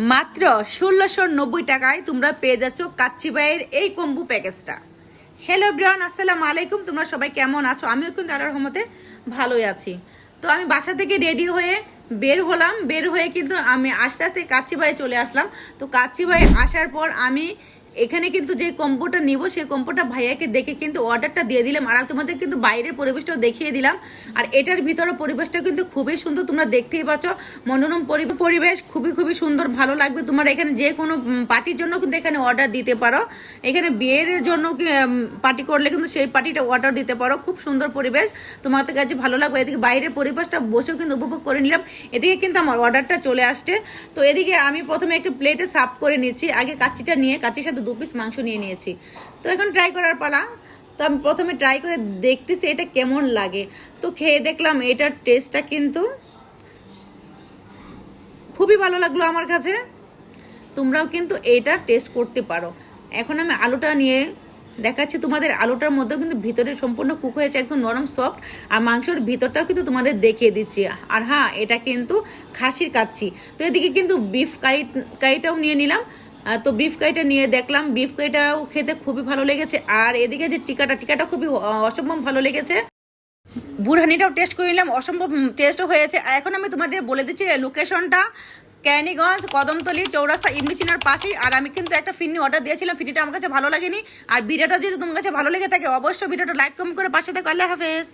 মাত্র ১৬৯০ টাকায় তোমরা পেয়ে যাচ্ছ কাচ্চি বাইয়ের এই কম্বো প্যাকেজটা। হ্যালো এভরিওয়ান, আসসালামু আলাইকুম। তোমরা সবাই কেমন আছো? আমিও কিন্তু আল্লাহর রহমতে ভালোই আছি। তো আমি বাসা থেকে রেডি হয়ে বের হলাম। বের হয়ে কিন্তু আমি আস্তে আস্তে কাচ্চি বাইয়ে চলে আসলাম। তো কাচ্চি বাইয়ে আসার পর আমি এখানে কিন্তু যে কম্বোটা নিব সেই কম্বোটা ভাইয়াকে দেখে কিন্তু অর্ডারটা দিয়ে দিলাম। আর তোমাদের কিন্তু বাইরের পরিবেশটাও দেখিয়ে দিলাম। আর এটার ভিতরে পরিবেশটা কিন্তু খুবই সুন্দর, তোমরা দেখতেই পাচ্ছ। মনোরম পরিবেশ, খুবই খুবই সুন্দর, ভালো লাগবে। তোমরা এখানে যে কোনো পার্টির জন্য কিন্তু এখানে অর্ডার দিতে পারো। এখানে বিয়ের জন্য পার্টি করলে কিন্তু সেই পার্টিটা অর্ডার দিতে পারো। খুব সুন্দর পরিবেশ, তোমাদের কাছে ভালো লাগবে। এদিকে বাইরের পরিবেশটা বসেও কিন্তু উপভোগ করে নিলাম। এদিকে কিন্তু আমার অর্ডারটা চলে আসছে। তো এদিকে আমি প্রথমে একটা প্লেটে সার্ভ করে নিচ্ছি। আগে কাচ্চিটা নিয়ে কাচ্চির সাথে 2 পিস মাংস নিয়ে নিয়েছি। তো এখন ট্রাই করার পালা। তো আমি প্রথমে ট্রাই করে দেখতেছি এটা কেমন লাগে। তো খেয়ে দেখলাম এটার টেস্টটা কিন্তু খুবই ভালো লাগলো আমার কাছে। তোমরাও কিন্তু এটা টেস্ট করতে পারো। এখন আমি আলুটা নিয়ে দেখাচ্ছি তোমাদের। আলুটার মধ্যেও কিন্তু ভিতরে সম্পূর্ণ কুক হয়েছে, একদম নরম সফট। আর মাংসের ভিতরটাও কিন্তু তোমাদের দেখিয়ে দিচ্ছি। আর হ্যাঁ, এটা কিন্তু খাসির কাচ্চি। তো এদিকে কিন্তু বিফ কারিটাও নিয়ে নিলাম। তো বিফ কারিটা নিয়ে দেখলাম, বিফ কারিটাও খেতে খুবই ভালো লেগেছে। আর এদিকে যে টিকাটা খুবই অসম্ভব ভালো লেগেছে। বুড়হানিটাও টেস্ট করে নিলাম, অসম্ভব টেস্টও হয়েছে। আর এখন আমি তোমাদের বলে দিচ্ছি লোকেশনটা ক্যানিগঞ্জ কদমতলী চৌরাস্তা ইমরিচিনার পাশেই। আর আমি কিন্তু একটা ফিরনি অর্ডার দিয়েছিলাম, ফিরনিটা আমার কাছে ভালো লাগেনি। আর ভিডিওটা যদি তোমার কাছে ভালো লেগে থাকে অবশ্যই ভিডিওটা লাইক কমেন্ট করে পাশে থাকো। আল্লাহ হাফেজ।